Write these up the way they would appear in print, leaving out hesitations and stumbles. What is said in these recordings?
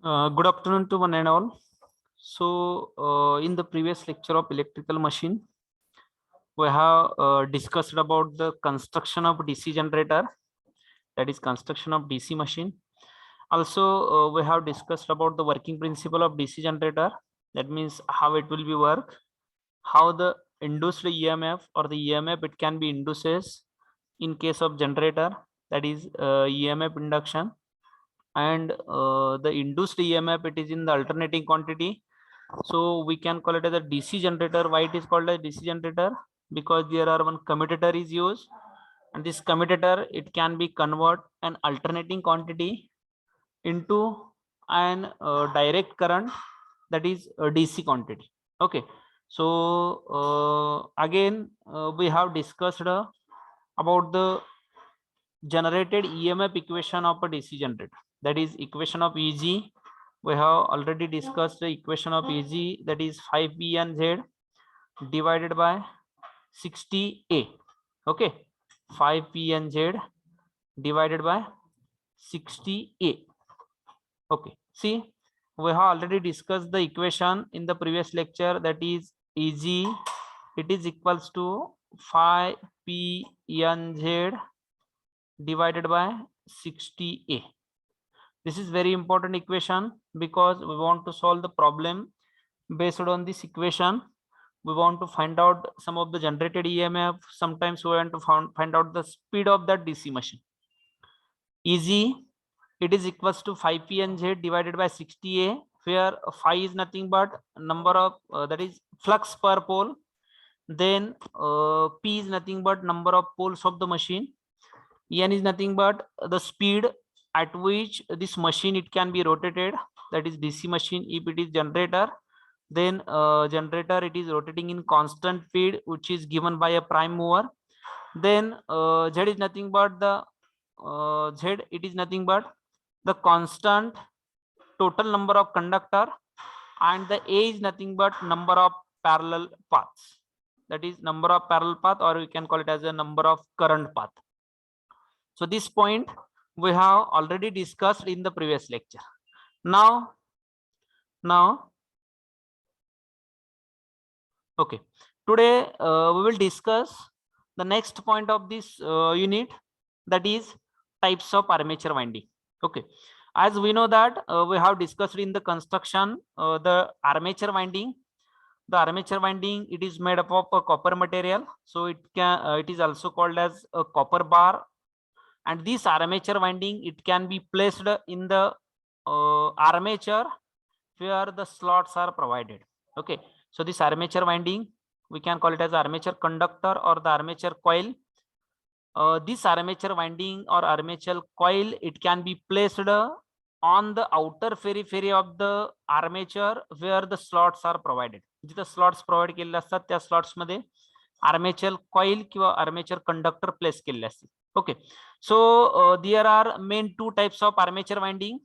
Good afternoon to one and all. In the previous lecture of electrical machine, we have discussed about the construction of DC generator, that is construction of DC machine. Also, we have discussed about the working principle of DC generator, that means how it will be work, how the induced EMF or the EMF it can be induces in case of generator, that is EMF induction, and the induced EMF it is in the alternating quantity. So we can call it as a DC generator. Why it is called a DC generator? Because there are one commutator is used, and this commutator it can be convert an alternating quantity into an direct current, that is a DC quantity. Okay, so again we have discussed about the generated EMF equation of a DC generator, that is equation of EG. We have already discussed the equation of EG, that is 5PNZ divided by 60A. Okay, 5PNZ divided by 60A. Okay, see, we have already discussed the equation in the previous lecture, that is EG it is equals to 5PNZ divided by 60A. This is very important equation because we want to solve the problem based on this equation. We want to find out some of the generated EMF. Sometimes we want to find out the speed of that DC machine. EG it is equals to 5PNZ divided by 60A, where phi is nothing but number of that is flux per pole, then P is nothing but number of poles of the machine, N is nothing but the speed at which this machine it can be rotated, that is DC machine. If it is generator, then generator it is rotating in constant speed which is given by a prime mover. Then Z is nothing but the Z it is nothing but the constant total number of conductor, and the A is nothing but number of parallel paths, that is number of parallel path, or we can call it as a number of current path. So this point we have already discussed in the previous lecture. Now okay, today we will discuss the next point of this unit, that is types of armature winding. Okay, as we know that we have discussed in the construction the armature winding. The armature winding it is made up of a copper material, so it is also called as a copper bar, and this armature winding it can be placed in the armature where the slots are provided. Okay, so this armature winding we can call it as armature conductor or the armature coil. This armature winding or armature coil it can be placed on the outer periphery of the armature where the slots are provided. जिथे slots provide केलेले असतात त्या slots मध्ये armature coil किंवा armature conductor place केलेले असतात. Okay, so there are main two types of armature winding.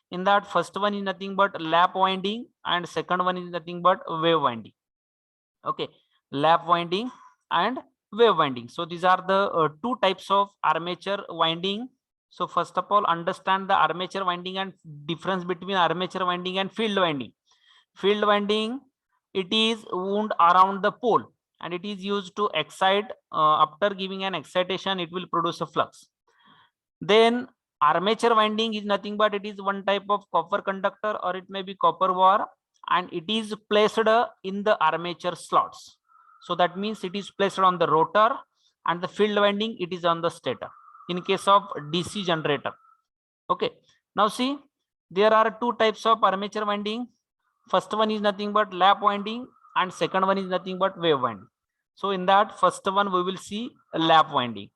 In that, first one is nothing but lap winding, and second one is nothing but wave winding. Okay, lap winding and wave winding. So these are the two types of armature winding. So first of all, understand the armature winding and difference between armature winding and field winding. Field winding it is wound around the pole, and it is used to excite. After giving an excitation it will produce a flux. Then armature winding is nothing but it is one type of copper conductor, or it may be copper wire, and it is placed in the armature slots. So that means it is placed on the rotor, and the field winding it is on the stator in case of DC generator. Okay, now see, there are two types of armature winding. First one is nothing but lap winding, and second one is nothing but wave winding. So in that first one we will see a lap winding.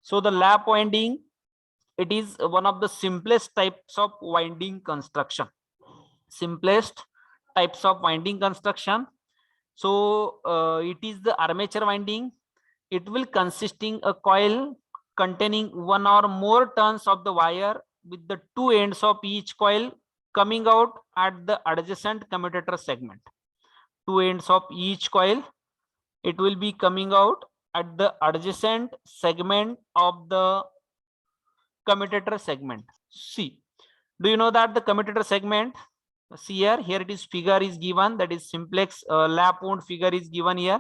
So the lap winding it is one of the simplest types of winding construction. Simplest types of winding construction. So it is the armature winding. It will consisting a coil containing one or more turns of the wire with the two ends of each coil coming out at the adjacent commutator segment. Two ends of each coil it will be coming out at the adjacent segment of the commutator segment. See, Do you know that the commutator segment, see here it is figure is given, that is simplex lap wound figure is given here.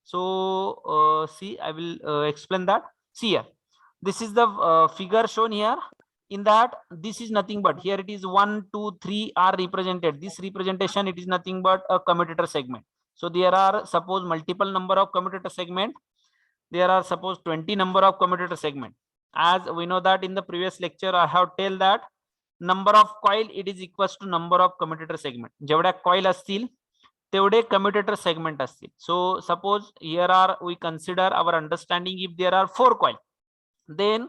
So see, I will explain that. See here, this is the figure shown here. In that, this is nothing but, here it is 1 2 3 are represented. This representation, it is nothing but a commutator segment. So there are suppose multiple number of commutator segment. There are suppose 20 number of commutator segment. As we know that in the previous lecture I have tell that number of coil it is equals to number of commutator segment. जेवढ्या coil असतील तेवढे commutator segment असतील. So suppose here are we consider our understanding, if there are 4 coil, then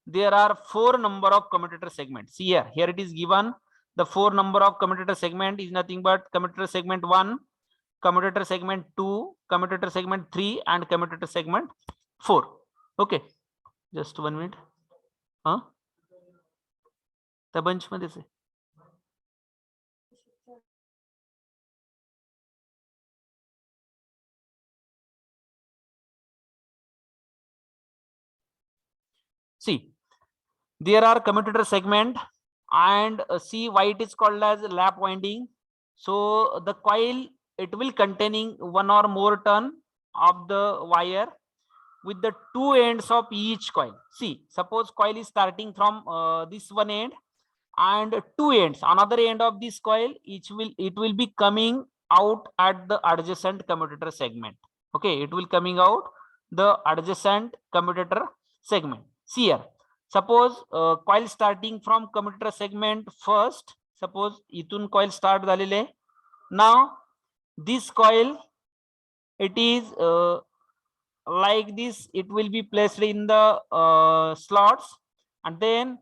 there are 4 number of commutator segments. See here it is given the 4 number of commutator segment is nothing but commutator segment 1, commutator segment 2, commutator segment 3 and commutator segment 4. Okay, just 1 minute. त्या bunch मध्येच आहे. See, there are commutator segment, and see why it is called as lap winding. So the coil, it will containing one or more turn of the wire with the 2 ends of each coil. See, suppose coil is starting from this one end and 2 ends, another end of this coil, it will be coming out at the adjacent commutator segment. Okay, it will coming out the adjacent commutator segment. See here, suppose coil starting from commutator segment first, suppose इथून coil start झालेले. Now this coil, it is like this, it will be placed in the slots, and then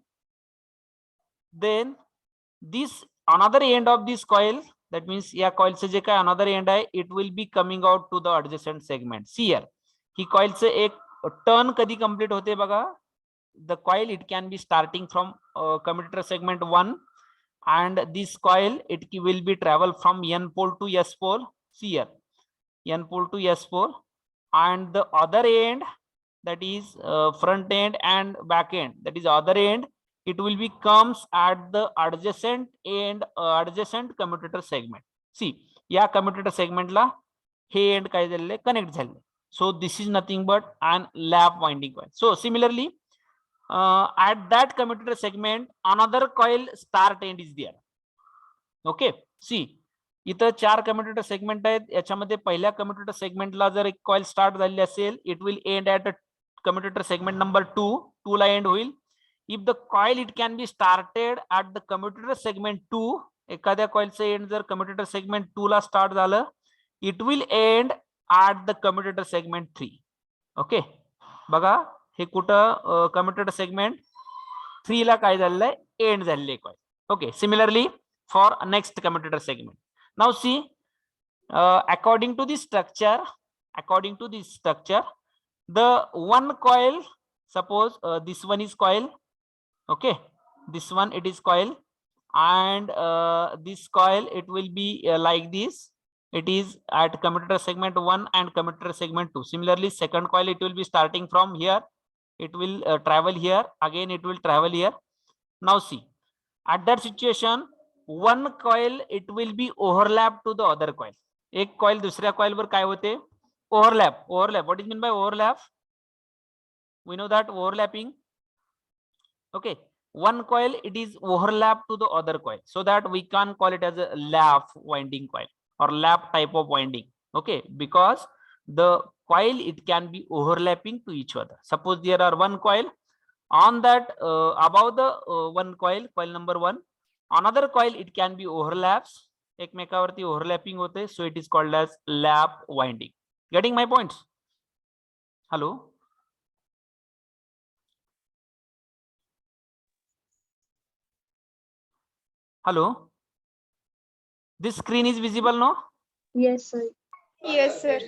this another end of this coil, that means या coil से जे काय another end आहे, it will be coming out to the adjacent segment. See here, he coil से एक turn कधी complete होते बघा. The coil, it can be starting from commutator segment 1, and this coil, it will be travel from N pole to S pole. See here, N pole to S pole, and the other end, that is front end and back end, that is other end, it will be comes at the adjacent end, adjacent commutator segment. See, या commutator segment ला हे end काय झालेले connect झाले. So this is nothing but an lap winding coil. So similarly, at that commutator segment, another coil start end is there. Okay, see, इथं 4 commutator segment आहेत. याच्यामध्ये पहिल्या commutator सेगमेंटला जर एक कॉइल स्टार्ट झालेली असेल, it will end at commutator segment number 2 ला end होईल. If the coil it can be started at the commutator segment 2, एखाद्या कॉइलचं एंड जर कम्युटेटर सेगमेंट 2 ला स्टार्ट झालं, it will end at the commutator segment 3. Okay, बघा हे कुठं कम्युटेटर सेगमेंट 3 ला काय झालेलं आहे, एंड झालेले coil. Okay, similarly for next commutator segment. Now see, according to this structure, the one coil, suppose this one is coil. Okay, this one it is coil, and this coil, it will be like this. It is at commutator segment 1 and commutator segment 2. Similarly, second coil, it will be starting from here. It will travel here. Again, it will travel here. Now see, at that situation, one coil, it will be overlap to the other coil. एक coil दुसऱ्या coil वर काय होते, overlap. What is mean by overlap? We know that overlapping. Okay, one coil, it is overlap to the other coil, so that we can call it as a lap winding coil or lap type of winding. Okay, because the coil, it can be overlapping to each other. Suppose there are one coil, on that above the one coil number 1, another coil, it can be overlaps, एकमेकावरती overlapping होते, so it is called as lap winding. Getting my points? Hello, hello, this screen is visible, no? Yes, sir. Yes, sir.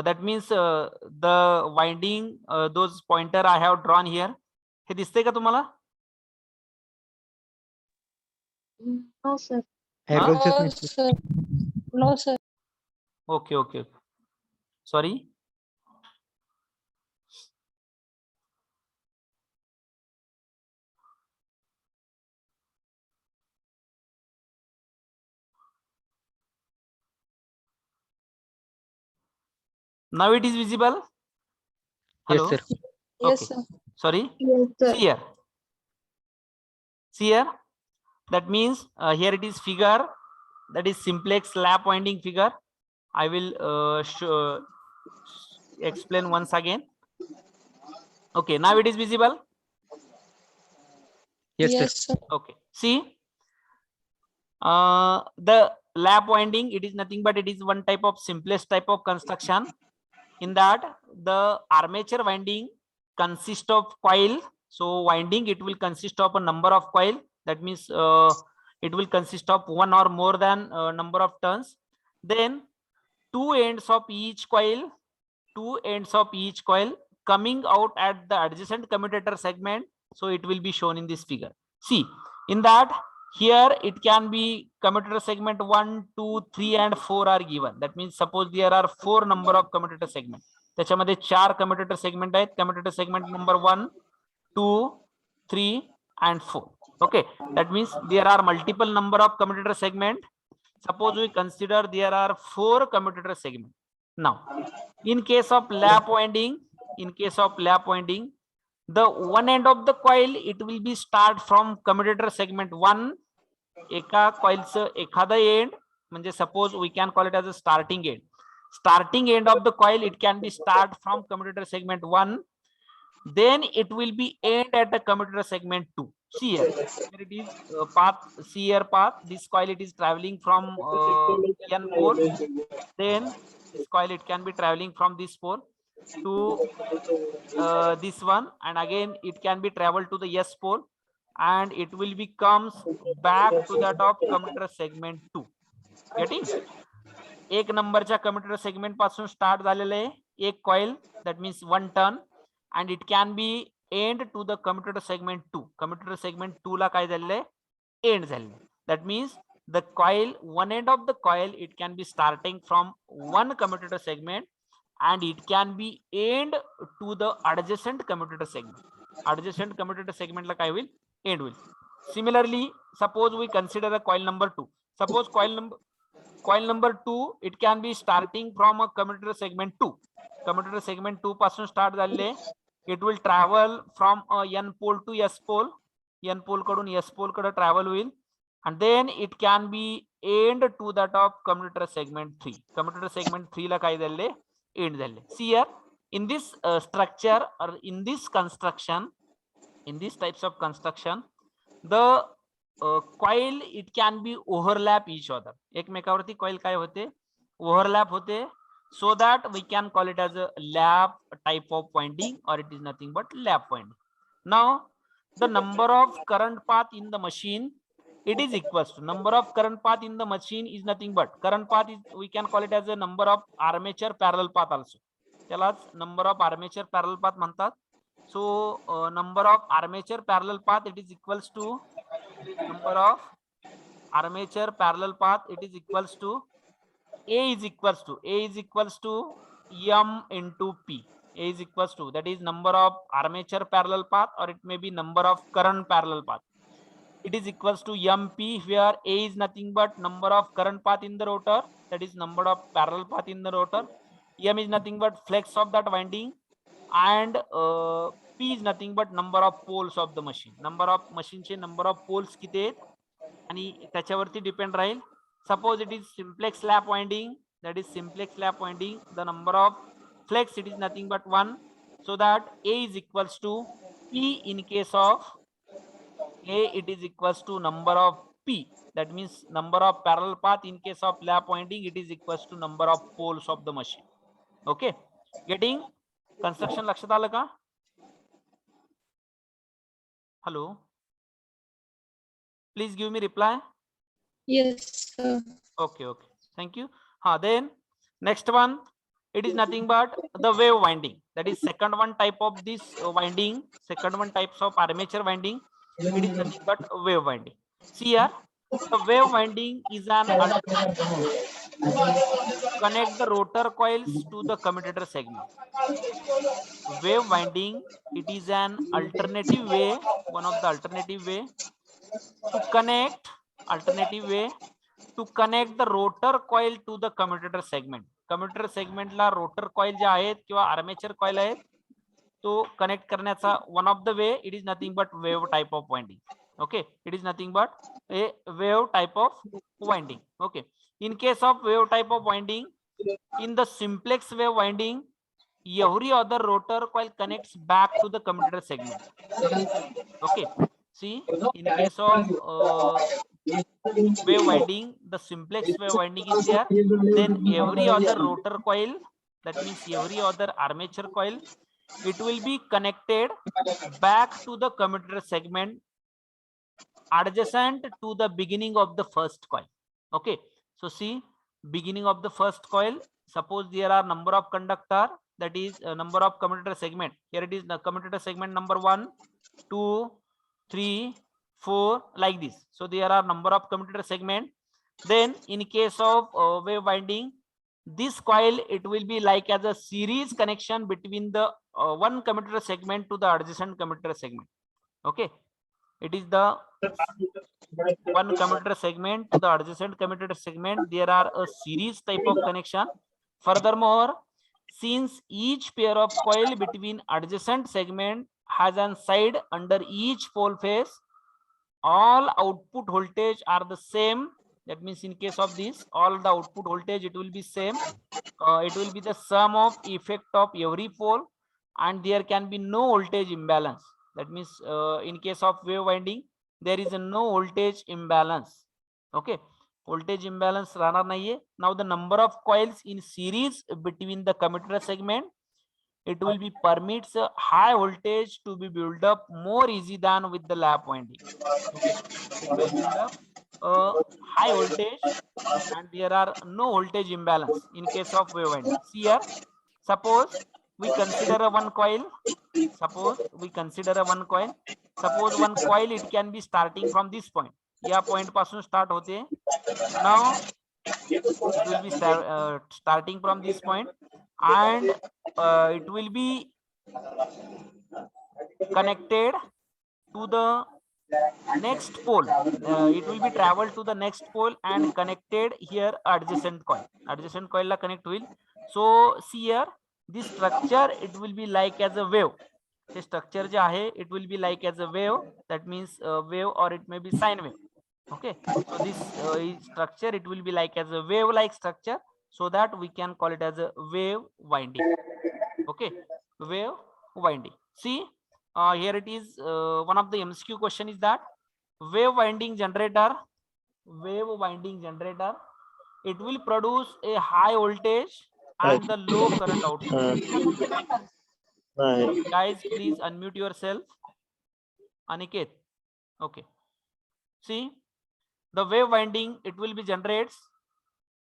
That means the winding, those pointer I have drawn here, हे दिसते का तुम्हाला? No, sir. No, sir. No, sir. Okay. Sorry. Now it is visible. Yes, Hello. sir. Yes, Okay. sir. Sorry. Yes, sir. See here. See here. That means here it is figure. That is simplex lap winding figure. I will explain once again. Okay. Now it is visible. Yes, sir. Yes, sir. Okay. See. The lap winding, it is nothing but it is one type of simplest type of construction. In that the armature winding consists of coil. So winding, it will consist of a number of coil. That means it will consist of one or more than number of turns. Then two ends of each coil coming out at the adjacent commutator segment. So it will be shown in this figure. See, in that here it can be commutator segment 1, 2, 3 and 4 are given. That means suppose there are 4 number of commutator segment. त्याच्यामध्ये 4 commutator segment आहेत. Commutator segment number 1, 2, 3 and 4. Okay, that means there are multiple number of commutator segment. Suppose we consider there are 4 commutator segment. Now, in case of lap winding, the one end of the coil, it will be start from commutator segment 1. एका coilचं एखादा end, म्हणजे suppose we can call it as a starting end. Starting end of the coil, it can be start from commutator segment 1. Then it will be end at the commutator segment 2. See here, here it is path. See here path. This coil, it is traveling from N pole. Then this coil, it can be traveling from this pole to this one, and again it can be traveled to the S pole, and it will be comes back to that of commutator segment 2. Getting? एक नंबरच्या commutator segment पासून start झालेलं आहे एक coil, that means 1 turn, and it can be end to the commutator segment 2. Commutator segment 2 ला काय झालेलं आहे, एंड झालेलं आहे. That means the coil, one end of the coil, it can be starting from one commutator segment and it can be end to the adjacent commutator segment. Adjacent commutator segment la kai will end will. Similarly, suppose we consider a coil number 2. Suppose coil number 2, it can be starting from a commutator segment 2. Commutator segment 2 पासून start झालेले, it will travel from a N pole to S pole. N pole कडून S pole कडे travel होईल, and then it can be end to that of commutator segment 3. Commutator segment 3 ला काय झाले, end झाले. See here, in this structure or in this construction, in these types of construction, the coil, it can be overlap each other. एकमेकावरती coil काय होते, overlap होते, so that we can call it as a lap type of winding, or it is nothing but lap winding. Now the number of current path in the machine, it is equals to number of current path in the machine is nothing but current path is, we can call it as a number of armature parallel path also. त्यालाच number of armature parallel path म्हणतात. So number of armature parallel path, it is equals to number of armature parallel path, it is equals to A is equals to M into P. A is equals to, that is number of armature parallel path, or it may be number of current parallel path. It is equals to MP, where A is nothing but number of current path in the rotor, that is number of parallel path in the rotor. M is nothing but flex of that winding, and P is nothing but number of poles of the machine. Number of machine चे number of poles किती आहेत आणि त्याच्यावरती depend Raheel. Suppose it is simplex lap winding, that is simplex lap winding, the number of flex, it is nothing but 1, so that A is equals to P. In case of A, it is equals to number of P, that means number of parallel path. In case of lap winding, it is equals to number of poles of the machine. Okay, getting? Construction लक्षात आलं का? Hello, please give me reply. Yes, sir. Okay, thank you. Then next one, it is nothing but the wave winding, that is second one type of this winding, second one types of armature winding, it is nothing but wave winding. See here, the wave winding is an alternative way to connect the rotor coils to the commutator segment. Wave winding, it is an alternative way, one of the alternative way to connect the rotor coil to the commutator segment. Commutator सेगमेंटला rotor coil जे आहेत किंवा armature coil आहेत तो connect करण्याचा one of the way it is nothing but wave type of winding. Okay, it is nothing but a wave type of winding. Okay, in case of wave type of winding, in the simplex wave winding, every other rotor coil connects back to the commutator segment. Okay, see, in case of wave winding, the simplex wave winding is there, then every other rotor coil, that means every other armature coil, it will be connected back to the commutator segment adjacent to the beginning of the first coil. Okay, so see, beginning of the first coil, suppose there are number of conductor, that is number of commutator segment. Here it is the commutator segment number 1, 2, 3, 4, like this. So there are number of commutator segment. Then in case of wave winding, this coil, it will be like as a series connection between the one commutator segment to the adjacent commutator segment. Okay, it is the one commutator segment to the adjacent commutator segment. There are a series type of connection. Furthermore, since each pair of coil between adjacent segment has an side under each pole face, all output voltage are the same. That means in case of this, all the output voltage, it will be same. It will be the sum of effect of every pole, and there can be no voltage imbalance. That means in case of wave winding, there is a no voltage imbalance. Okay, voltage imbalance राहणार नाहीये. Now the number of coils in series between the commutator segment, it will be permits a high voltage to be built up more easy than with the lap winding. Okay, it will build up a high voltage and there are no voltage imbalance in case of wave winding. See here, suppose we consider a one coil. Suppose one coil, it can be starting from this point. या point पासून start होते. Now it will be starting from this point, and it will be connected to the next pole. It will be traveled to the next pole and connected here adjacent coil. Adjacent coil la connect will. So see here, this structure, it will be like as a wave. This structure je ahe, it will be like as a wave. That means wave, or it may be sine wave. Okay, so this structure, it will be like as a wave like structure, so that we can call it as a wave winding. Okay, wave winding. See, here it is, one of the MCQ question is that wave winding generator, it will produce a high voltage and the low current output. Guys, please unmute yourself. Aniket. Okay, see, the wave winding, it will be generates,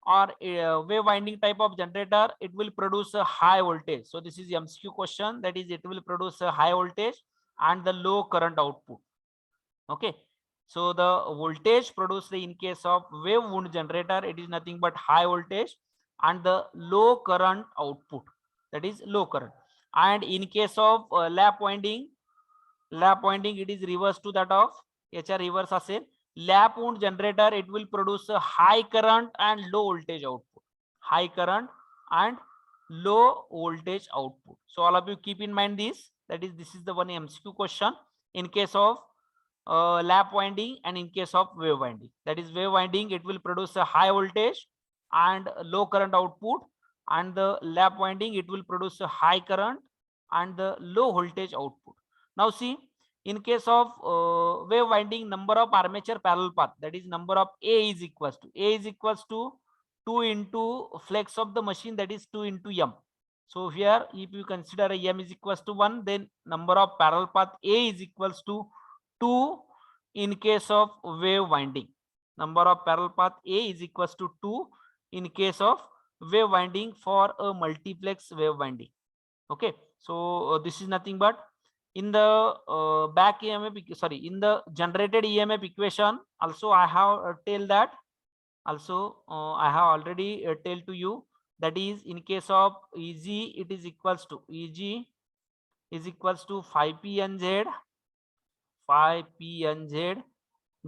or a wave winding type of generator, it will produce a high voltage. So this is the MCQ question, that is, it will produce a high voltage and the low current output. Okay, so the voltage produced in case of wave wound generator, it is nothing but high voltage and the low current output, that is low current. And in case of lap winding, it is reverse to that of HR reverse असेल. Lap wound generator, it will produce a high current and low voltage output. High current and low voltage output. So all of you keep in mind this. That is, this is the one MCQ question in case of lap winding and in case of wave winding. That is, wave winding, it will produce a high voltage and low current output, and the lap winding, it will produce a high current and the low voltage output. Now see, in case of wave winding, number of armature parallel path, that is number of A is equals to 2 into flex of the machine, that is 2 into M. So here, if you consider a M is equals to 1, then number of parallel path A is equals to 2 in case of wave winding. Number of parallel path A is equals to 2 in case of wave winding for a multiplex wave winding. Okay, so this is nothing but in the back EMF, sorry, in the generated EMF equation, also I have tell that, also I have already tell to you, that is, in case of EG, it is equals to, EG is equals to 5PNZ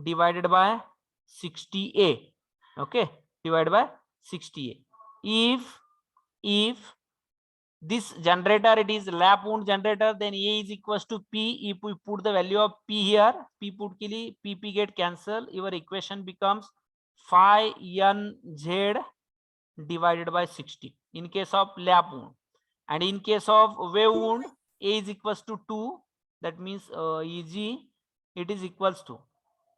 divided by 60A. Okay, divided by 60A. If if this generator, it is lap wound generator, then A is equals to P. If we put the value of P here, P put ke liye PP get cancel, your equation becomes phi NZ divided by 60 in case of lap wound. And in case of wave wound, A is equals to 2. That means EG, it is equals to,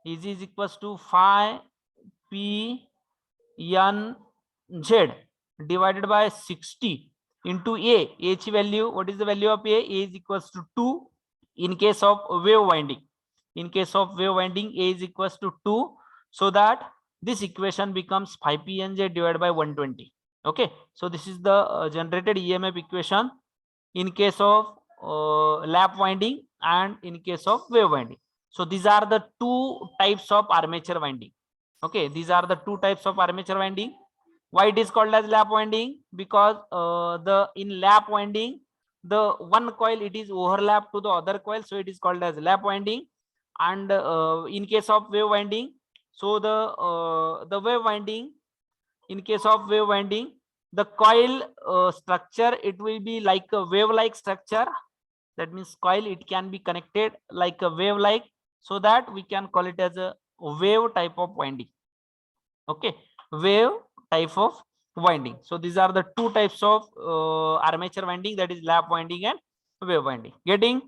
EG is equals to phi P NZ divided by 60 into A. H value, what is the value of A? A is equals to 2 in case of wave winding. In case of wave winding, A is equals to 2. So that this equation becomes 5PNZ divided by 120. Okay. So this is the generated EMF equation in case of lap winding and in case of wave winding. So these are the two types of armature winding. Okay, these are the two types of armature winding. Why it is called as lap winding? Because in lap winding, the one coil, it is overlapped to the other coil, so it is called as lap winding. And in case of wave winding, so the wave winding, in case of wave winding, the coil structure, it will be like a wave like structure. That means coil, it can be connected like a wave like, so that we can call it as a wave type of winding. Okay, wave type of winding. So these are the two types of armature winding, that is lap winding and wave winding. Getting?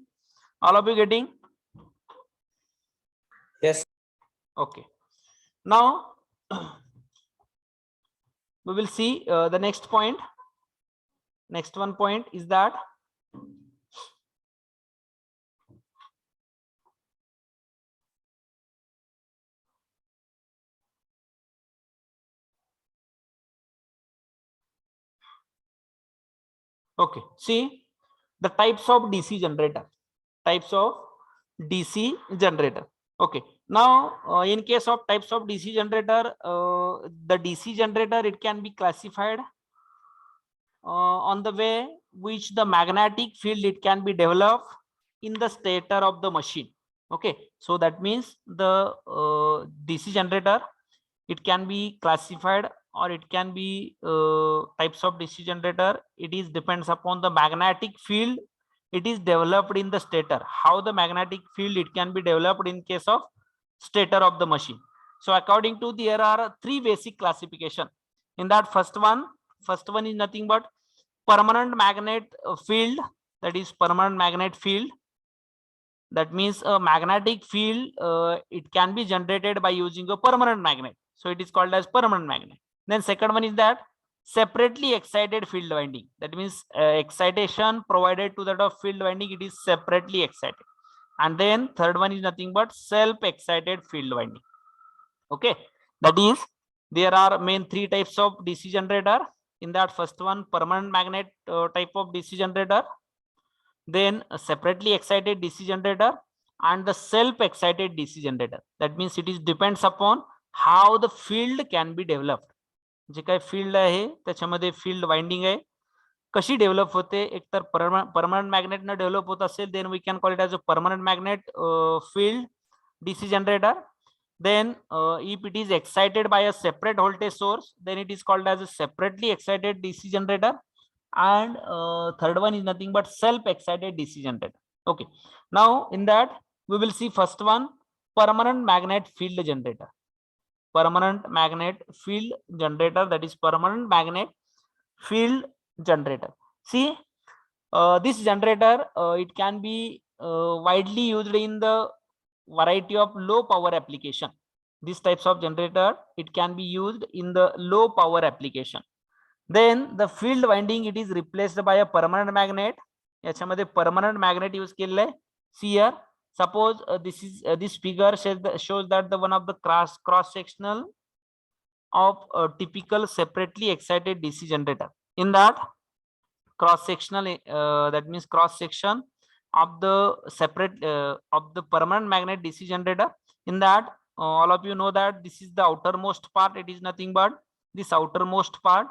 All of you getting? Yes. Okay. Now we will see the next point. Next one point is that okay, see the types of DC generator. Types of DC generator. Okay, now in case of types of DC generator, the DC generator, it can be classified on the way which the magnetic field, it can be developed in the stator of the machine. Okay, so that means the DC generator, it can be classified, or it can be types of DC generator. It is depends upon the magnetic field it is developed in the stator. How the magnetic field, it can be developed in case of stator of the machine. So according to, there are three basic classification. In that first one is nothing but permanent magnet field. That is permanent magnet field. That means a magnetic field, it can be generated by using a permanent magnet. So it is called as permanent magnet. Then second one is that separately excited field winding. That means excitation provided to that of field winding, it is separately excited. And then third one is nothing but self-excited field winding. Okay, that is, there are main three types of DC generator. In that first one, permanent magnet type of DC generator, then a separately excited DC generator, and the self-excited DC generator. That means it is depends upon how the field can be developed. जे काय field आहे त्याच्यामध्ये field winding आहे, कशी develop होते. एकतर permanent magnet न develop होत असेल, then we can call it as a permanent magnet field DC generator. Then if it is excited by a separate voltage source, then it is called as a separately excited DC generator. And third one is nothing but self-excited DC generator. Okay, now in that we will see first one, permanent magnet field generator. Permanent magnet field generator, that is permanent magnet field generator. See this generator, it can be widely used in the variety of low power application. These types of generator, it can be used in the low power application. Then the field winding, it is replaced by a permanent magnet. याच्यामध्ये permanent magnet use केलेलं आहे. See here, suppose this figure shows that the one of the cross sectional of a typical separately excited DC generator. In that cross sectional, that means cross section of the separate of the permanent magnet DC generator. In that all of you know that this is the outermost part. It is nothing but this outermost part.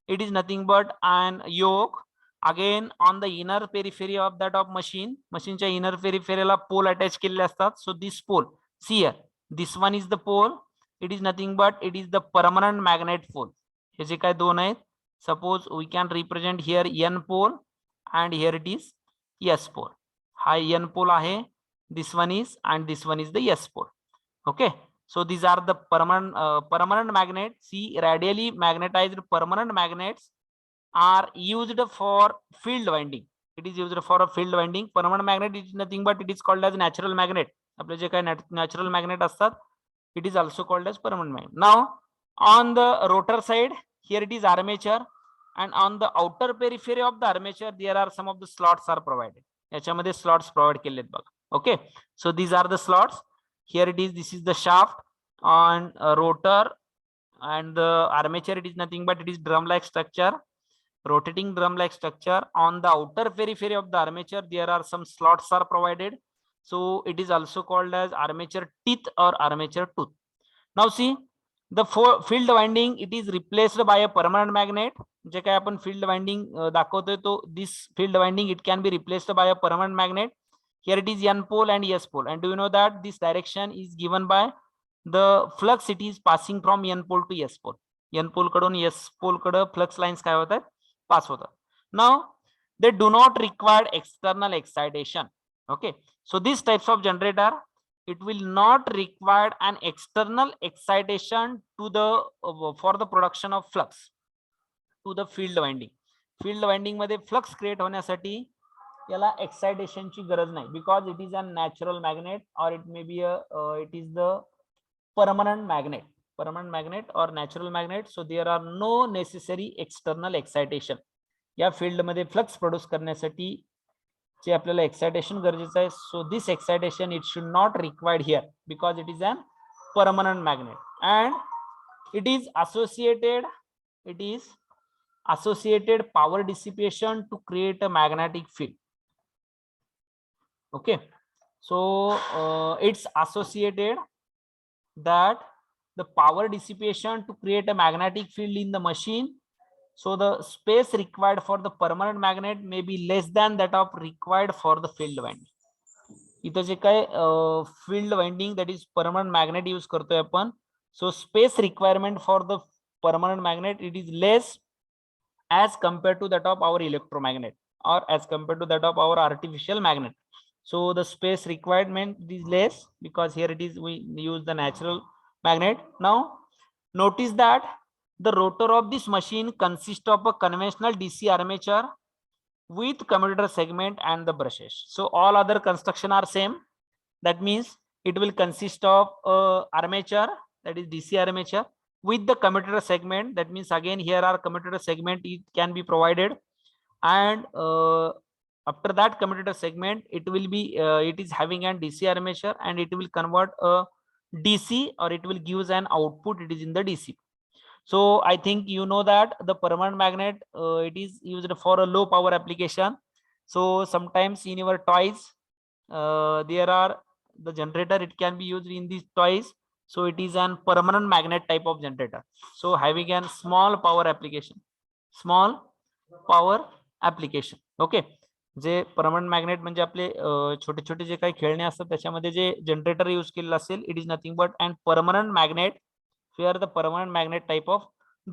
It is nothing but an yoke. Again on the inner periphery of that of machineच्या inner periphery La pole attach केलेले असतात. So this pole, see here, this one is the pole. It is nothing but it is the permanent magnet pole. हे जे काय दोन आहेत Suppose we can represent here N pole and here it is S pole. Hi N pole ahe, this one is, and this one is the S pole. Okay, so these are the permanent magnet. See, radially magnetized permanent magnets are used for field winding. It is used for a field winding. Permanent magnet is nothing but it is called as natural magnet. आपले जे काही natural magnet असतात, it is also called as permanent magnet. Now on the rotor side, here it is armature, and on the outer periphery of the armature there are some of the slots are provided. याच्यामध्ये slots provide केलेत बघा. Okay, so these are the slots. Here it is, this is the shaft on rotor, and the armature, it is nothing but it is drum like structure, rotating drum like structure. On the outer periphery of the armature there are some slots are provided, so it is also called as armature teeth or armature tooth. Now see, the field winding, it is replaced by a permanent magnet. जे काय आपण field winding दाखवतोय तो this field winding it can be replaced by a permanent magnet. Here it is N pole and S pole, and do you know that this direction is given by the flux, it is passing from N pole to S pole. N pole कडून S pole कडे flux lines काय होतात, pass होतात. Now they do not require external excitation. Okay, so these types of generator, it will not require an external excitation to the for the production of flux to the field winding. Field winding मध्ये flux create होण्यासाठी याला excitation ची गरज नाही, because it is a natural magnet or it may be a it is the permanent magnet or natural magnet, so there are no necessary external excitation. या field मध्ये flux produce करण्यासाठी जे आपल्याला excitation गरजेचं आहे, so this excitation it should not required here because it is an permanent magnet, and it is associated power dissipation to create a magnetic field. Okay, so it's associated that the power dissipation to create a magnetic field in the machine, so the space required for the permanent magnet may be less than that of required for the field winding. इथं जे काय field winding, that is permanent magnet use करतोय आपण, so space requirement for the permanent magnet it is less as compared to that of our electromagnet or as compared to that of our artificial magnet. So the space requirement is less because here it is we use the natural magnet. Now notice that the rotor of this machine consists of a conventional DC armature with commutator segment and the brushes. So all other construction are same. That means it will consist of armature, that is DC armature, with the commutator segment. That means again here are commutator segment, it can be provided, and after that commutator segment it will be it is having an DC armature, and it will convert a DC or it will gives an output, it is in the DC. So I think you know that the permanent magnet it is used for a low power application. So sometimes in your toys there are the generator, it can be used in these toys. So it is an permanent magnet type of generator, so having a small power application. Okay, J permanent magnet म्हणजे आपले छोटे छोटे जे काही खेळणे असतात त्याच्यामध्ये जे generator use केलेलं असेल, it is nothing but and permanent magnet, where the permanent magnet type of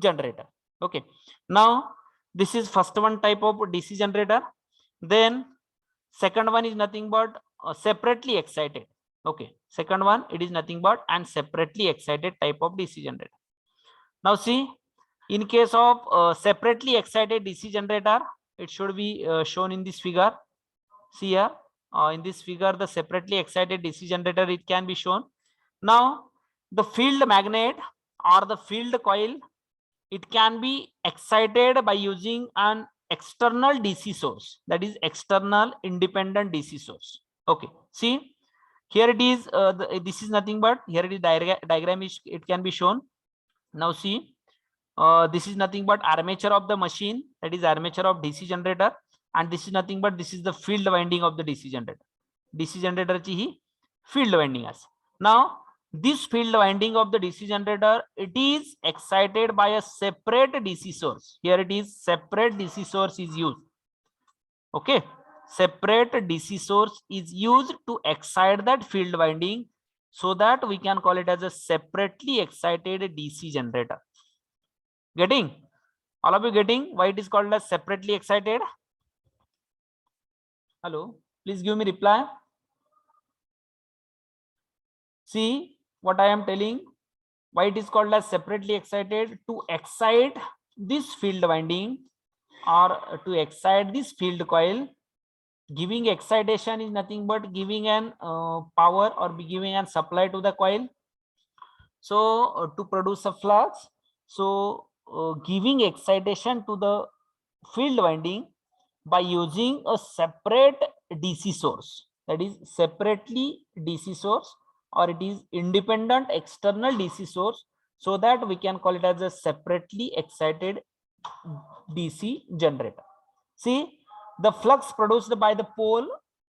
generator. Okay, now this is first one type of DC generator. Then second one is nothing but separately excited. Okay, second one it is nothing but and separately excited type of DC generator. Now see, in case of separately excited DC generator, it should be shown in this figure. See here in this figure the separately excited DC generator it can be shown. Now the field magnet or the field coil, it can be excited by using an external DC source, that is external independent DC source. Okay, see here it is this is nothing but here it is diagram is it can be shown. Now see this is nothing but armature of the machine, that is armature of DC generator, and this is nothing but this is the field winding of the DC generator. DC generator ची ही field winding as. Now this field winding of the DC generator, it is excited by a separate DC source. Here it is separate DC source is used. Okay, separate DC source is used to excite that field winding, so that we can call it as a separately excited DC generator. Getting? All of you getting why it is called as separately excited? Hello, please give me reply. See what I am telling. Why it is called as separately excited? To excite this field winding or to excite this field coil. Giving excitation is nothing but giving an power or giving an supply to the coil. So to produce a flux, so giving excitation to the field winding by using a separate DC source, that is separately DC source, or it is independent external DC source, so that we can call it as a separately excited DC generator. See, the flux produced by the pole,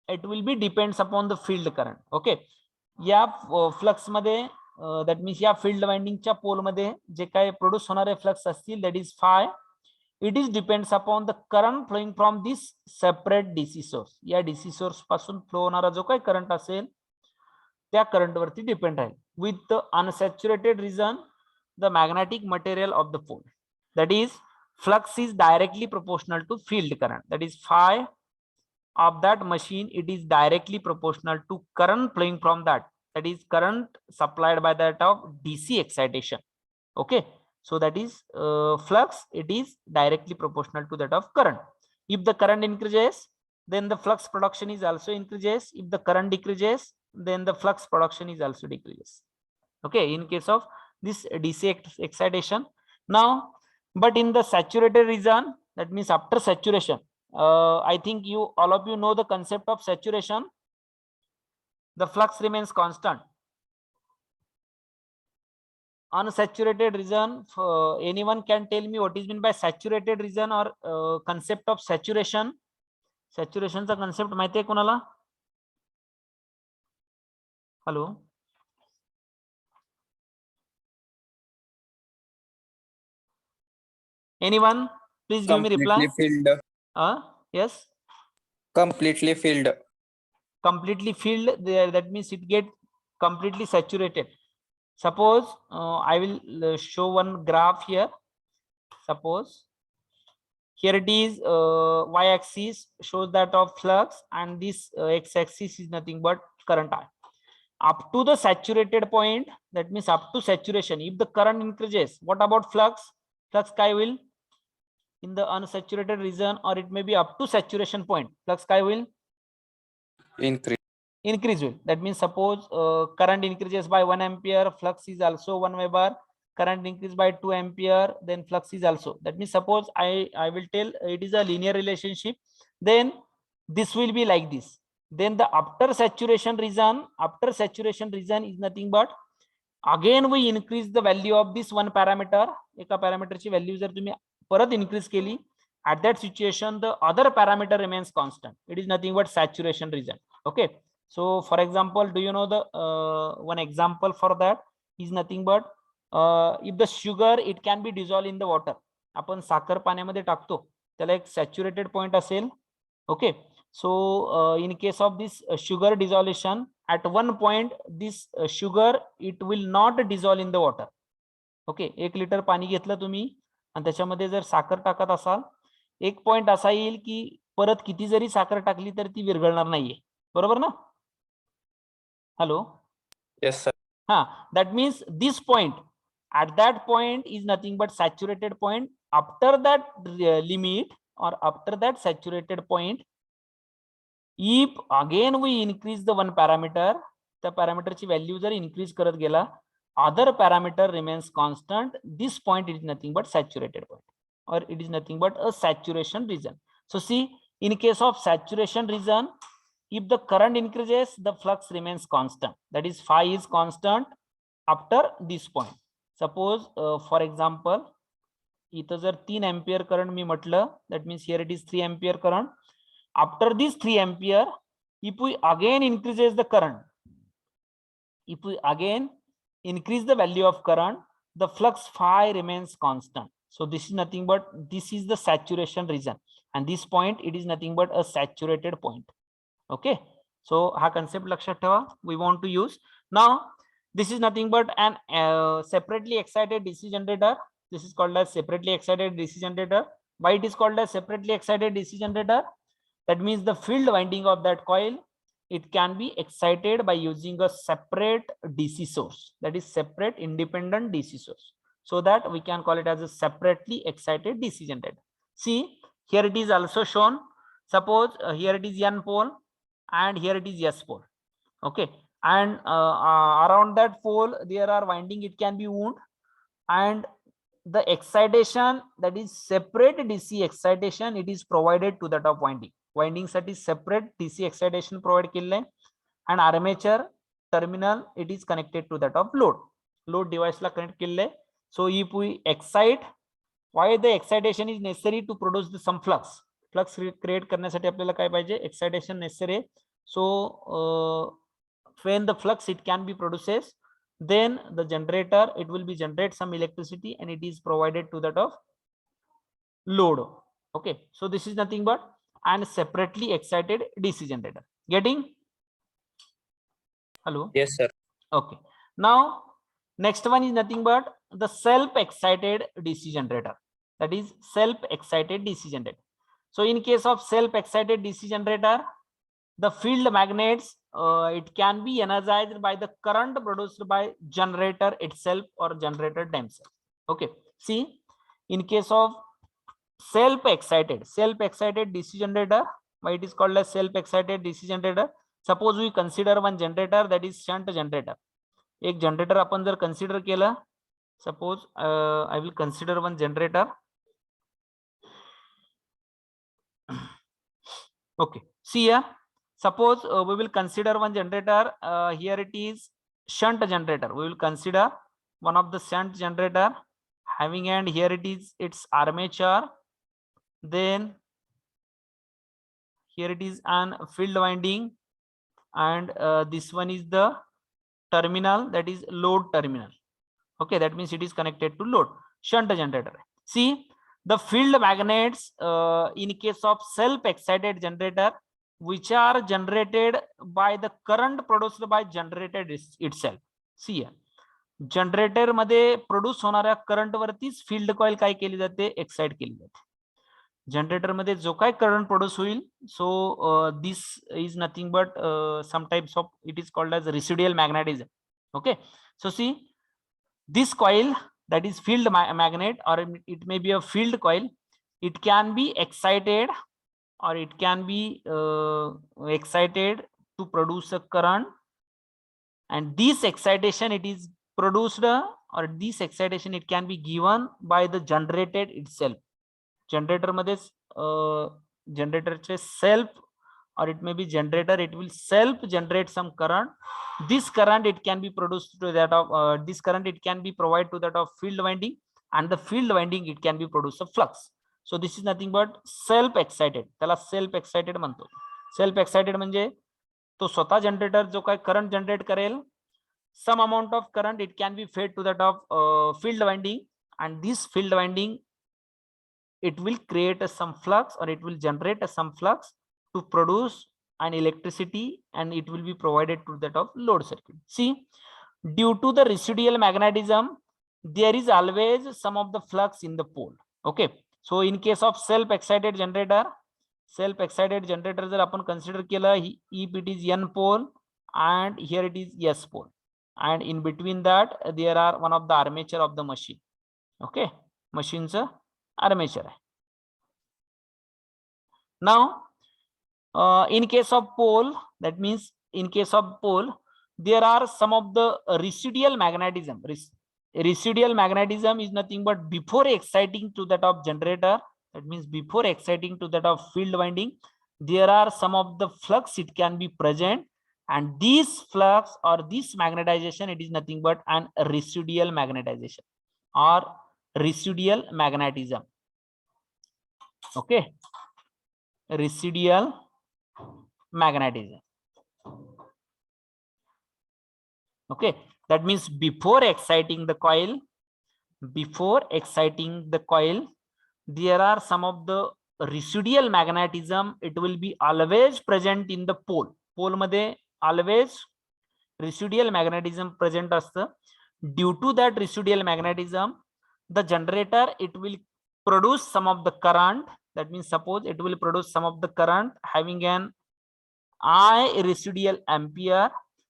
it will be depends upon the field current. Okay, या flux मध्ये that means या field वाइंडिंगच्या pole मध्ये जे काही produce होणारे flux असतील that is phi, it is depends upon the current flowing from this separate DC source. या डीसी सोर्स पासून फ्लो होणारा जो काही करंट असेल त्या करंट वरती डिपेंड राहील. With the unsaturated region the magnetic material of the pole, that is flux is directly proportional to field current, that is phi of that machine, it is directly proportional to current flowing from that is current supplied by that of DC excitation. Okay, so that is flux, it is directly proportional to that of current. If the current increases, then the flux production is also increases. If the current decreases, then the flux production is also decreases. Okay, in case of this DC excitation. Now, but in the saturated region, that means after saturation, I think you all of you know the concept of saturation. The flux remains constant. Unsaturated region, anyone can tell me what is meant by saturated region or concept of saturation? Saturation चा concept माहिती आहे कोणाला? Hello. Anyone? Please give me reply. Completely filled. Yes. Completely filled. Completely filled. There, that means it get completely saturated. Suppose I will show one graph here. Suppose here it is y-axis shows that of flux, and this x-axis is nothing but current I. Up to the saturated point, that means up to saturation. If the current increases, what about flux? Flux chi will in the unsaturated region, or it may be up to saturation point, flux chi will increase will. That means suppose current increases by 1 ampere, flux is also 1 Weber. Current increase by 2 ampere, then flux is also. That means suppose I will tell it is a linear relationship, then this will be like this. Then the after saturation region is nothing but again we increase the value of this one parameter. एका parameter ची value जर तुम्ही परत increase केली, at that situation the other parameter remains constant. It is nothing but saturation region. Okay, so for example, do you know the one example for that is nothing but if the sugar, it can be dissolved in the water. आपण साखर पाण्यामध्ये टाकतो, त्याला एक saturated point असेल. Okay, so in case of this sugar dissolution, at one point this sugar, it will not dissolve in the water. Okay, 1 litre पाणी घेतलं तुम्ही आणि त्याच्यामध्ये जर साखर टाकत असाल, एक पॉइंट असा येईल की परत किती जरी साखर टाकली तर ती विरघळणार नाहीये. बरोबर ना? Hello. Yes, sir. That means this point, at that point is nothing but saturated point. After that limit or after that saturated point, if again we increase the one parameter, the parameter ची value जर increase करत गेला, other parameter remains constant. This point is nothing but saturated point, or it is nothing but a saturation region. So see, in case of saturation region, if the current increases, the flux remains constant. That is phi is constant after this point. Suppose for example, इथं जर 3 ampere current मी म्हटलं, that means here it is 3 ampere current. After this 3 ampere, if we again increases the current, if we again increase the value of current, the flux phi remains constant. So this is nothing but, this is the saturation region, and this point, it is nothing but a saturated point. Okay, so ha concept lakshat theva, we want to use. Now this is nothing but an separately excited DC generator. This is called as separately excited DC generator. Why it is called as separately excited DC generator? That means the field winding of that coil, it can be excited by using a separate DC source, that is separate independent DC source. So that we can call it as a separately excited DC generator. See, here it is also shown. Suppose here it is N pole and here it is S pole. Okay, and around that pole there are winding, it can be wound, and the excitation, that is separate DC excitation, it is provided to that of winding set is separate DC excitation provide केले, and armature terminal it is connected to that of load device La connect केले. So if we excite, why the excitation is necessary? To produce the some flux create करण्यासाठी आपल्याला काय पाहिजे? Excitation necessary. So when the flux it can be produces, then the generator, it will be generate some electricity and it is provided to that of load. Okay, so this is nothing but and separately excited DC generator. Getting? Hello? Yes, sir. Okay, now next one is nothing but the self-excited DC generator, that is self-excited DC generator. So in case of self-excited DC generator, the field magnets, it can be energized by the current produced by generator itself or generator themselves. Okay, see, in case of self-excited DC generator, why it is called as self-excited DC generator? Suppose we consider one generator, that is shunt generator. एक generator आपण जर consider केलं, suppose I will consider one generator. Okay, see here. Suppose we will consider one generator. Here it is shunt generator. We will consider one of the shunt generator having, and here it is its armature. Then here it is an field winding, and this one is the terminal, that is load terminal. Okay, that means it is connected to load. Shunt generator. See, the field magnets in case of self-excited generator, which are generated by the current produced by generator itself. See here, generator मध्ये produce होणाऱ्या current वरतीच field coil काय केली जाते? Excite केली जाते. Generator मध्ये जो काय करंट प्रोड्यूस होईल, so this is nothing but some types of, it is called as residual magnetism. Okay, so see, this coil, that is field magnet, or it may be a field coil, it can be excited or it can be excited to produce a current, and this excitation it is produced, or this excitation it can be given by the generator itself. Generator मध्ये generator चे self, or it may be generator, it will self generate some current. This current it can be produced to that of this current it can be provided to that of field winding, and the field winding it can be produce a flux. So this is nothing but self excited. त्याला self excited म्हणतो. Self excited म्हणजे तो स्वतः generator जो काय current generate करेल, some amount of current it can be fed to that of field winding, and this field winding it will create some flux, or it will generate some flux to produce an electricity, and it will be provided to that of load circuit. See, due to the residual magnetism, there is always some of the flux in the pole. Okay, so in case of self-excited generator जर आपण consider केलं, if it is N pole and here it is S pole, and in between that there are one of the armature of the machine. Okay, machine's armature. Now in case of pole, that means in case of pole there are some of the residual magnetism. Residual magnetism is nothing but before exciting to that of generator, that means before exciting to that of field winding, there are some of the flux it can be present, and this flux or this magnetization it is nothing but an residual magnetization or residual magnetism. Okay, residual magnetism. Okay, that means before exciting the coil, there are some of the residual magnetism, it will be always present in the pole. Pole मध्ये always residual magnetism present असतं. Due to that residual magnetism, the generator, it will produce some of the current. That means suppose it will produce some of the current having an I residual ampere.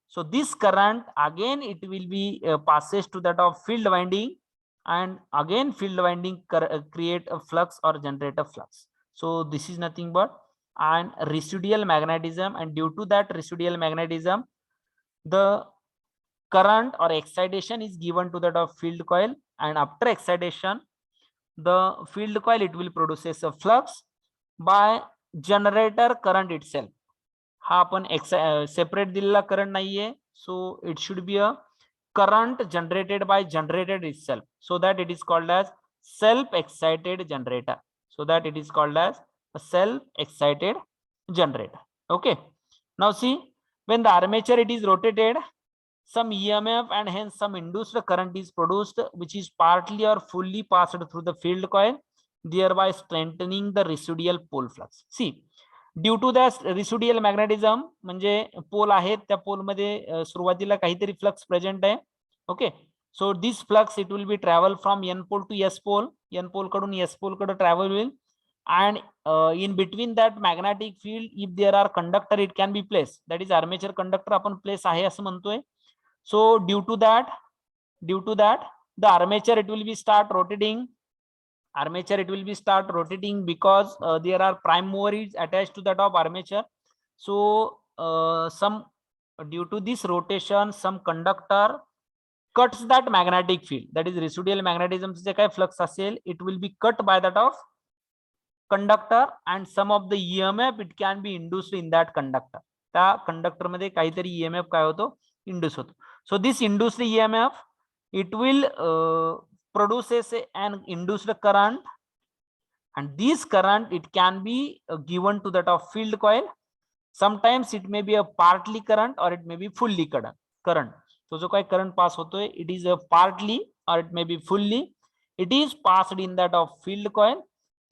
So this current again it will be passes to that of field winding, and again field winding create a flux or generate a flux. So this is nothing but an residual magnetism, and due to that residual magnetism, the current or excitation is given to that of field coil, and after excitation, the field coil it will produces a flux by generator current itself. हा आपण separate दिलेला current नाहीये, so it should be a current generated by generator itself, so that it is called as self excited generator. So that it is called as a self excited generator. Okay, now see, when the armature it is rotated, some EMF and hence some induced current is produced, which is partly or fully passed through the field coil, thereby strengthening the residual pole flux. See, due to that residual magnetism, म्हणजे pole आहेत, त्या pole मध्ये सुरुवातीला काहीतरी flux present आहे. Okay, so this flux it will be travel from N pole to S pole, N pole कडून S pole कडे travel होईल, and in between that magnetic field if there are conductor it can be place, that is armature conductor आपण place आहे असं म्हणतोय. So due to that the armature it will B start rotating. Armature it will be start rotating because there are prime mover is attached to that of armature. So some due to this rotation some conductor cuts that magnetic field, that is residual magnetism जे काय flux असेल it will be cut by that of conductor, and some of the EMF it can be induced in that conductor. त्या conductor मध्ये काहीतरी EMF काय होतो, induce होतो. So this induced EMF it will produces an induced current, and this current it can be given to that of field coil. Sometimes it may be a partly current or it may be fully current. So जो काही current pass होतोय it is a partly or it may be fully, it is passed in that of field coil.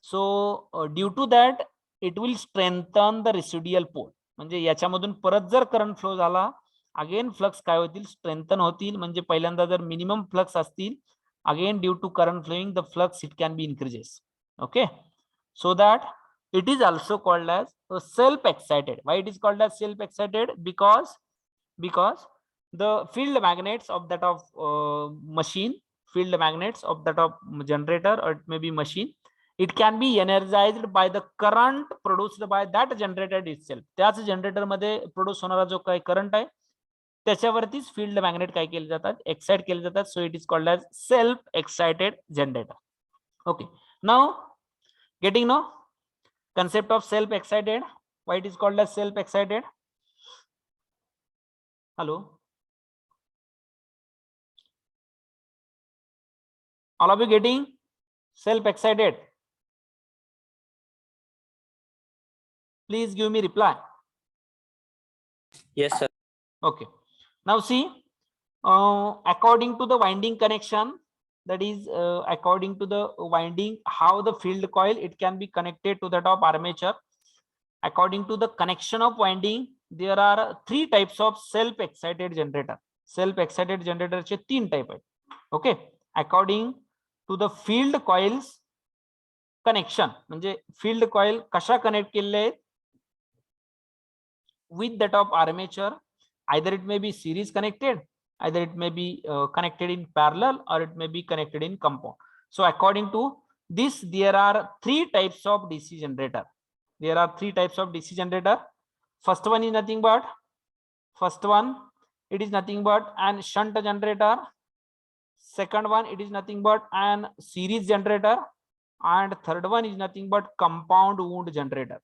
So due to that it will strengthen the residual pole. म्हणजे याच्यामधून परत जर current flow झाला, again flux काय होतील, strengthen होतील. म्हणजे पहिल्यांदा जर मिनिमम फ्लक्स असतील, again due to current flowing the flux it can be increases. Okay, so that it is also called as a self excited. Why it is called as self excited? Because the field magnets of that of machine, field magnets of that of generator or it may be machine, it can be energized by the current produced by that generator itself. त्याच generator मध्ये produce होणारा जो काही current आहे त्याच्यावरतीच field magnet काय केले जातात, excite केले जातात. So it is called as self excited generator. Okay, now getting know concept of self excited, why it is called as self excited. Hello, all of you getting self excited? Please give me reply. Yes, sir. Okay, now see, according to the winding connection, that is according to the winding how the field coil it can be connected to that of armature. According to the connection of winding there are three types of self excited generator. Self excited generator चे तीन type आहेत. Okay, according to the field coils connection, म्हणजे field coil कशा connect केलेले आहेत with that of armature, either it may be series connected, either it may be connected in parallel or it may be connected in compound. So according to this there are three types of DC generator. There are three types of DC generator. First one is nothing but an shunt generator. Second one it is nothing but an series generator, and third one is nothing but compound wound generator.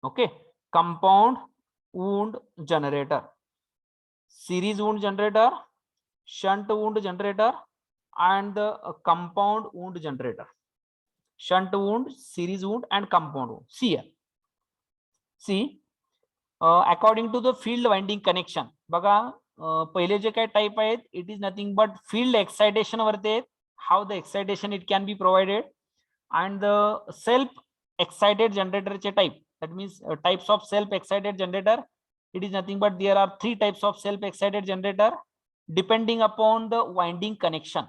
Okay, compound wound generator, series wound generator, shunt wound generator, and the compound wound generator. Shunt wound, series wound, and compound wound. See here. See, according to the field winding connection, बघा पहिले जे काही type आहेत it is nothing but field excitation वरती आहेत, how the excitation it can be provided, and the self excited generator चे type, that means types of self excited generator. It is nothing but there are three types of self excited generator depending upon the winding connection.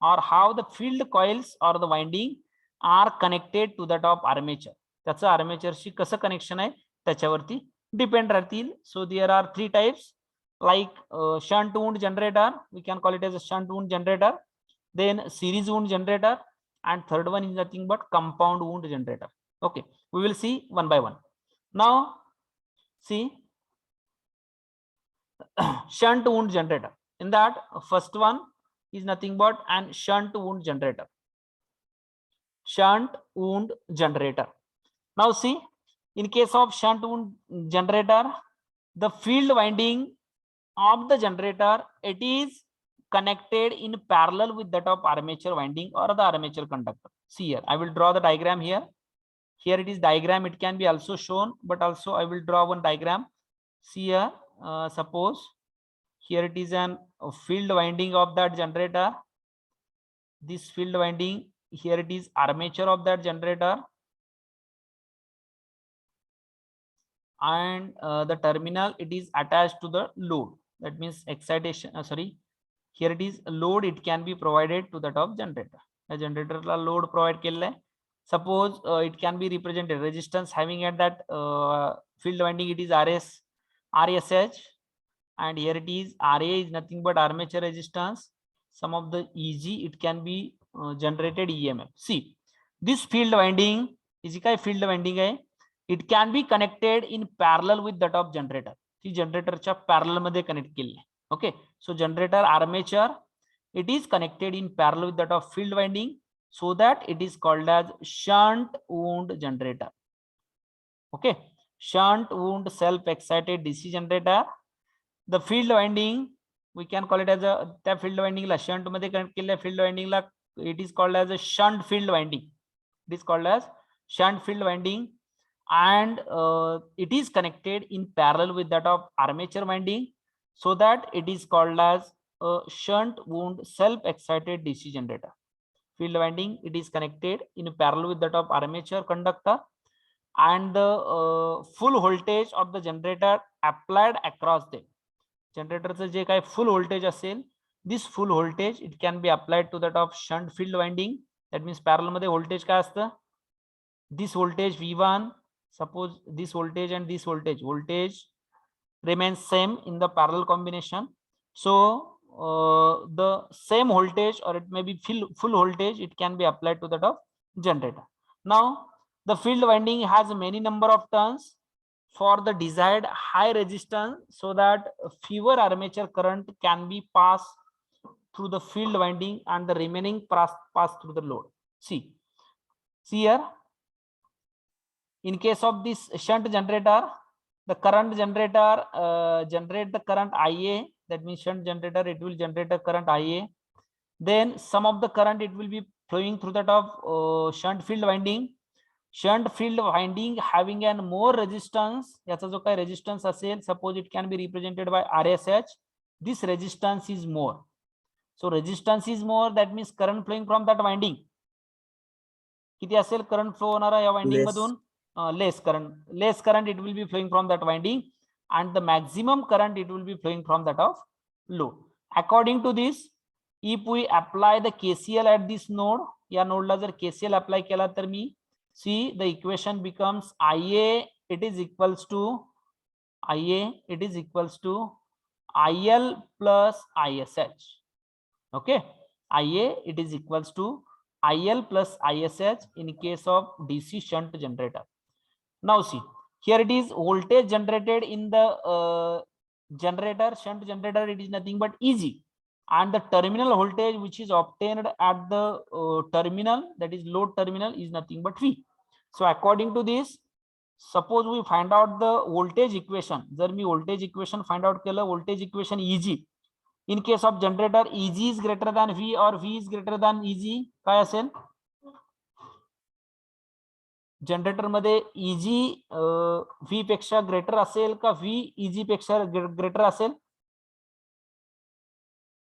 or how the field coils or the winding are connected to that of armature. त्याचं आर्मेचरशी कसं connection आहे त्याच्यावरती depend राहतील. So there are three types, like shunt wound generator, we can call it as a shunt wound generator, then series wound generator, and third one is nothing but compound wound generator. Okay, we will see one by one. Now see shunt wound generator. In that, first one is nothing but an shunt wound generator. Shunt wound generator. Now see, in case of shunt wound generator, the field winding of the generator, it is connected in parallel with that of armature winding or the armature conductor. See here, I will draw the diagram here. Here it is diagram, it can be also shown, but also I will draw one diagram. See here, suppose here it is an field winding of that generator. This field winding, here it is armature of that generator, and the terminal, it is attached to the load. That means excitation, here it is load, it can be provided to that of generator. The generator la load provide kelle. Suppose it can be represented resistance having at that field winding, it is RSH, and here it is RA is nothing but armature resistance. Some of the EG, it can be generated EMF. See, this field winding is a field winding, it can be connected in parallel with that of generator. See, generator च्या parallel मध्ये connect केले. Okay, so generator armature, it is connected in parallel with that of field winding, so that it is called as shunt wound generator. Okay, shunt wound self-excited DC generator. The field winding, we can call it as a त्या field winding ला shunt मध्ये connect केलेल्या field winding La, it is called as a shunt field winding. It is called as shunt field winding, and it is connected in parallel with that of armature winding, so that it is called as a shunt wound self-excited DC generator. Field winding, it is connected in parallel with that of armature conductor, and the full voltage of the generator applied across them. Generator जे काय full voltage असेल, this full voltage, it can be applied to that of shunt field winding. That means parallel मध्ये voltage काय असतं, this voltage V1, suppose this voltage and this voltage remains same in the parallel combination. So the same voltage, or it may be full voltage, it can be applied to that of generator. Now the field winding has many number of turns for the desired high resistance, so that fewer armature current can be passed through the field winding and the remaining pass through the load. See here, in case of this shunt generator, the current generator generate the current IA. That means shunt generator, it will generate a current IA. Then some of the current, it will be flowing through that of shunt field winding. Shunt field winding having an more resistance, याचा जो काही resistance असेल, suppose it can be represented by RSH. This resistance is more. So resistance is more, that means current flowing from that winding किती असेल current flow होणारा या winding मधून, less current it will be flowing from that winding, and the maximum current it will be flowing from that of load. According to this, if we apply the KCL at this node, या node ला जर KCL apply केला तर मी, see the equation becomes IA, it is equals to IL plus ISH. Okay, IA, it is equals to IL plus ISH in case of DC shunt generator. Now see, here it is voltage generated in the generator, shunt generator, it is nothing but EG, and the terminal voltage which is obtained at the terminal, that is load terminal, is nothing but V. So according to this, suppose we find out the voltage equation. जर मी voltage equation find out केलं, voltage equation EG. In case of generator, EG is greater than V or V is greater than EG, काय असेल? Generator मध्ये EG V पेक्षा greater असेल का V EG पेक्षा greater असेल?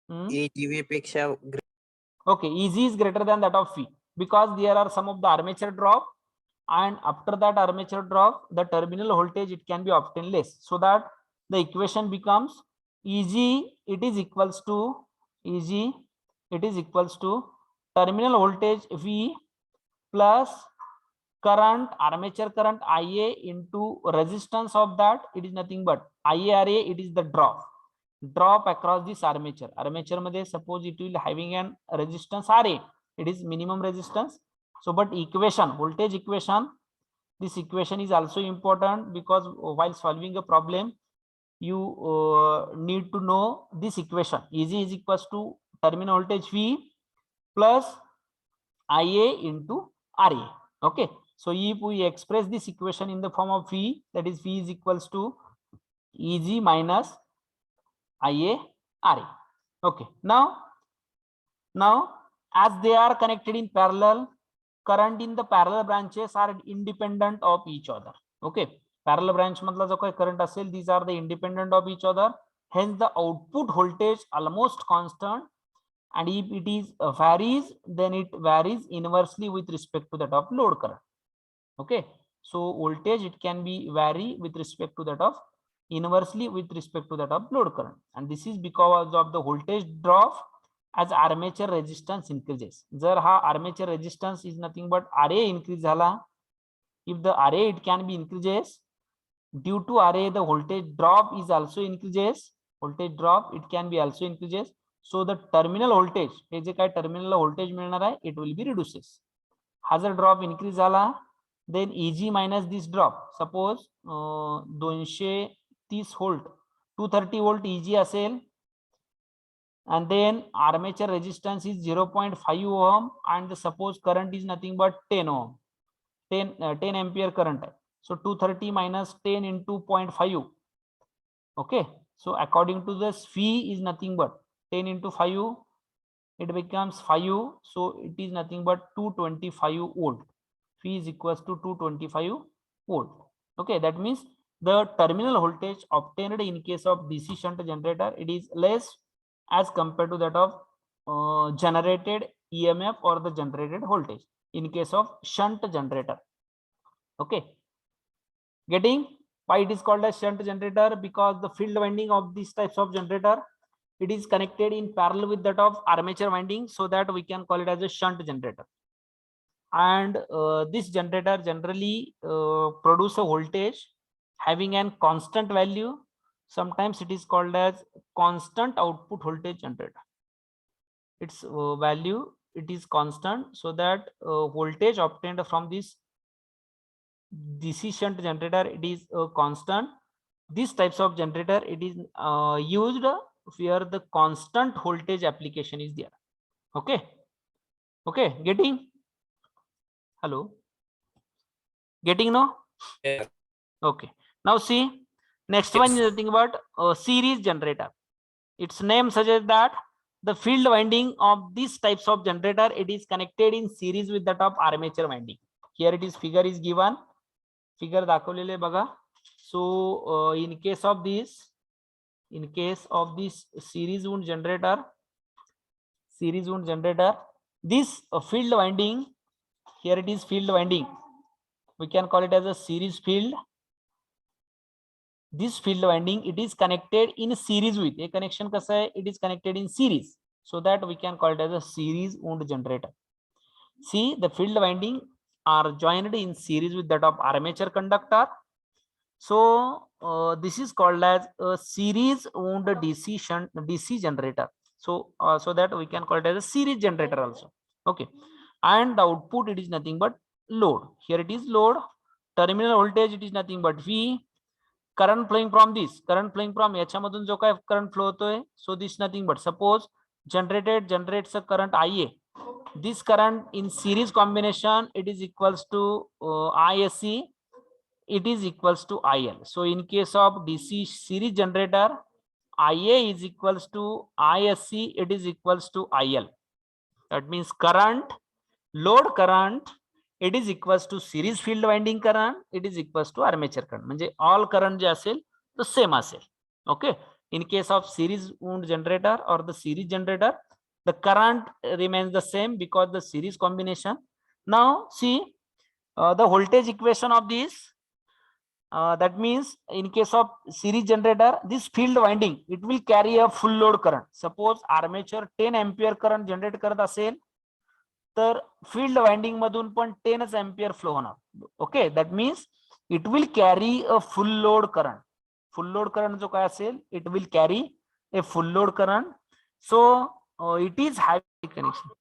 EGV पेक्षा Okay, EG is greater than that of V, because there are some of the armature drop, and after that armature drop, the terminal voltage it can be obtained less, so that the equation becomes EG, it is equals to it is equals to terminal voltage V plus current, armature current IA into resistance of that, it is nothing but IARA, it is the drop across this armature. Armature मध्ये suppose it will having an resistance RA, it is minimum resistance. So but equation, voltage equation, this equation is also important because while solving a problem you need to know this equation. EG is equals to terminal voltage V plus IA into RA. Okay, so if we express this equation in the form of V, that is V is equals to EG minus IA RA. Okay, now as they are connected in parallel, current in the parallel branches are independent of each other. Okay, parallel branch मतलब जो कोई current असेल, these are the independent of each other. Hence the output voltage almost constant, and if it is varies, then it varies inversely with respect to that of load current. Okay, so voltage it can be vary with respect to that of inversely with respect to that of load current, and this is because of the voltage drop as armature resistance increases. जर हा armature resistance is nothing but RA increase झाला, if the RA it can be increases, due to RA the voltage drop is also increases, voltage drop it can be also increases. So the terminal voltage, हे जे काय terminal voltage मिळणार आहे, it will be reduces. हा जर drop increase झाला, then EG minus this drop, suppose 230 volt 230 volt EG असेल, and then armature resistance is 0.5 ohm, and the suppose current is nothing but 10 ohm, 10 ampere current. So 230 minus 10 into 0.5. Okay, so according to this phi is nothing but 10 into 5, it becomes 5, so it is nothing but 225 volt. Phi is equals to 225 volt. Okay, that means the terminal voltage obtained in case of DC shunt generator, it is less as compared to that of generated EMF or the generated voltage in case of shunt generator. Okay, getting why it is called as shunt generator? Because the field winding of these types of generator, it is connected in parallel with that of armature winding, so that we can call it as a shunt generator. And this generator generally produce a voltage having an constant value. Sometimes it is called as constant output voltage generator. Its value it is constant, so that voltage obtained from this DC shunt generator it is constant. These types of generator it is used where the constant voltage application is there. Okay, okay, getting? Hello, getting now? Yeah. Okay, now see, next one is nothing but a series generator. Its name suggests that the field winding of these types of generator, it is connected in series with that of armature winding. Here it is figure is given, figure दाखवलेले बघा. So in case of this series wound generator, this field winding, here it is field winding, we can call it as a series field. This field winding it is connected in series with a connection कसा है, it is connected in series, so that we can call it as a series wound generator. See, the field winding are joined in series with that of armature conductor, so this is called as a series wound DC shunt DC generator. So so that we can call it as a series generator also. Okay, and the output it is nothing but load. Here it is load, terminal voltage it is nothing but V, current flowing from this, current flowing from याच्यामधून जो काय current flow होतोय, so this nothing but suppose generates a current IA. This current in series combination it is equals to ISC, it is equals to IL. So in case of DC series generator, IA is equals to ISC, it is equals to IL. That means current, load current, it is equals to series field winding current, it is equals to armature current. म्हणजे all current जे असेल तो same असेल. Okay, in case of series wound generator or the series generator, the current remains the same because the series combination. Now see the voltage equation of this, that means in case of series generator, this field winding, it will carry a full load current. Suppose armature 10 ampere current generate करत असेल तर field winding मधून पण 10 ampere flow होणार. Okay, that means it will carry a full load current. Full load current जो काय असेल, it will carry a full load current. So it is having connection.